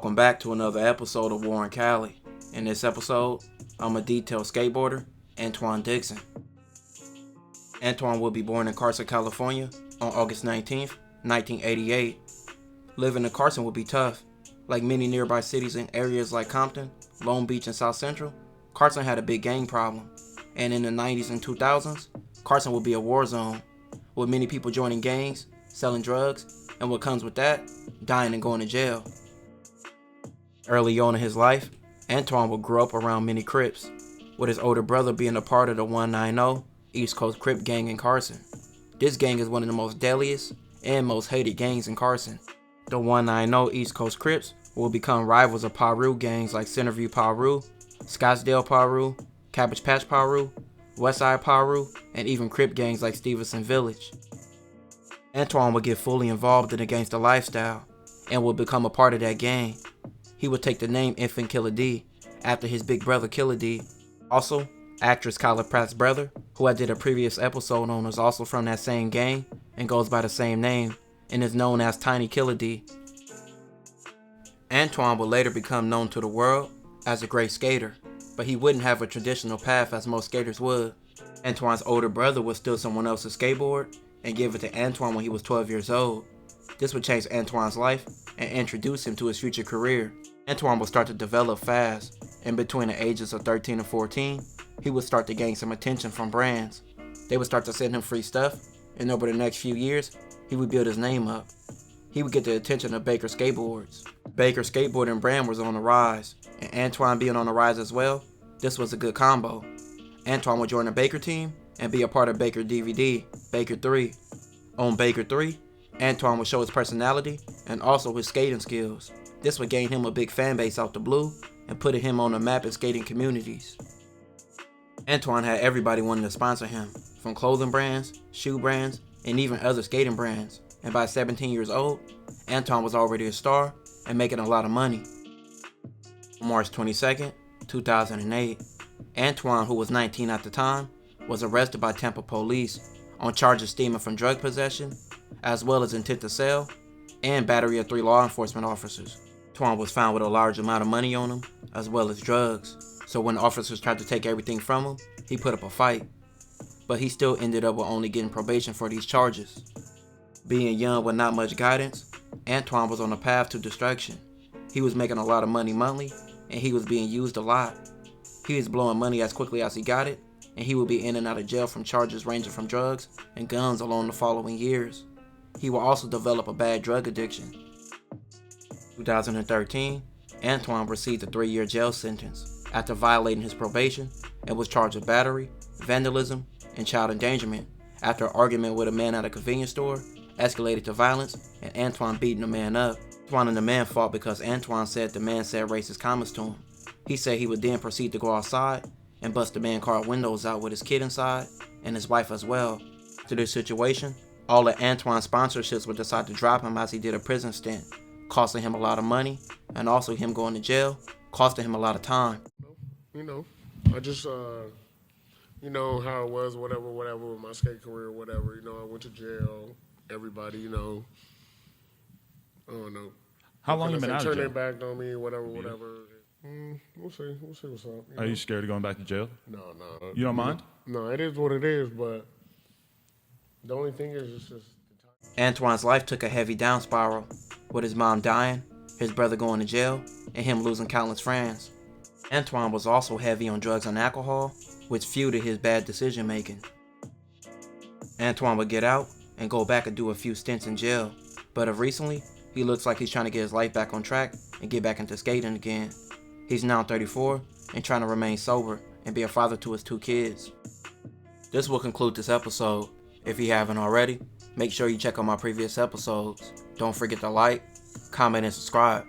Welcome back to another episode of War in Cali. In this episode, I'm a detailed skateboarder, Antuwan Dixion. Antuwan will be born in Carson, California on August 19th, 1988. Living in Carson would be tough. Like many nearby cities in areas like Compton, Long Beach, and South Central, Carson had a big gang problem. And in the 90s and 2000s, Carson would be a war zone, with many people joining gangs, selling drugs, and what comes with that, dying and going to jail. Early on in his life, Antuwan would grow up around many Crips, with his older brother being a part of the 190 East Coast Crip gang in Carson. This gang is one of the most deadliest and most hated gangs in Carson. The 190 East Coast Crips will become rivals of Paru gangs like Centerview Paru, Scottsdale Paru, Cabbage Patch Paru, Westside Paru, and even Crip gangs like Stevenson Village. Antuwan would get fully involved in the gangster lifestyle and would become a part of that gang. He would take the name Infant Killer D after his big brother Killer D. Also, actress Kyla Pratt's brother, who I did a previous episode on, is also from that same gang and goes by the same name and is known as Tiny Killer D. Antuwan would later become known to the world as a great skater, but he wouldn't have a traditional path as most skaters would. Antuwan's older brother would steal someone else's skateboard and give it to Antuwan when he was 12 years old. This would change Antuwan's life and introduce him to his future career. Antuwan would start to develop fast, and between the ages of 13 and 14, he would start to gain some attention from brands. They would start to send him free stuff, and over the next few years, he would build his name up. He would get the attention of Baker Skateboards. Baker Skateboarding brand was on the rise, and Antuwan being on the rise as well, this was a good combo. Antuwan would join the Baker team and be a part of Baker DVD, Baker 3. On Baker 3, Antuwan would show his personality and also his skating skills. This would gain him a big fan base out the blue and put him on the map in skating communities. Antuwan had everybody wanting to sponsor him, from clothing brands, shoe brands, and even other skating brands. And by 17 years old, Antuwan was already a star and making a lot of money. On March 22nd, 2008, Antuwan, who was 19 at the time, was arrested by Tampa police on charges stemming from drug possession, as well as intent to sell, and battery of 3 law enforcement officers. Antuwan was found with a large amount of money on him, as well as drugs, so when officers tried to take everything from him, he put up a fight. But he still ended up with only getting probation for these charges. Being young with not much guidance, Antuwan was on a path to destruction. He was making a lot of money monthly, and he was being used a lot. He was blowing money as quickly as he got it, and he would be in and out of jail from charges ranging from drugs and guns along the following years. He will also develop a bad drug addiction. In 2013, Antuwan received a 3-year jail sentence after violating his probation and was charged with battery, vandalism, and child endangerment after an argument with a man at a convenience store escalated to violence and Antuwan beating the man up. Antuwan and the man fought because Antuwan said the man said racist comments to him. He said he would then proceed to go outside and bust the man's car windows out with his kid inside and his wife as well. After this situation, all of Antuwan's sponsorships would decide to drop him as he did a prison stint, costing him a lot of money, and also him going to jail, costing him a lot of time. I just, how it was, whatever, with my skate career, whatever. I went to jail. Everybody, I don't know. How long you been out of jail? Turn their back on me, whatever. We'll see what's up. Are you scared of going back to jail? No. You don't mind? No, it is what it is, but the only thing is it's just the time. Antuwan's life took a heavy down spiral, with his mom dying, his brother going to jail, and him losing countless friends. Antuwan was also heavy on drugs and alcohol, which fueled his bad decision making. Antuwan would get out and go back and do a few stints in jail, but of recently, he looks like he's trying to get his life back on track and get back into skating again. He's now 34 and trying to remain sober and be a father to his 2 kids. This will conclude this episode. If you haven't already, make sure you check out my previous episodes. Don't forget to like, comment, and subscribe.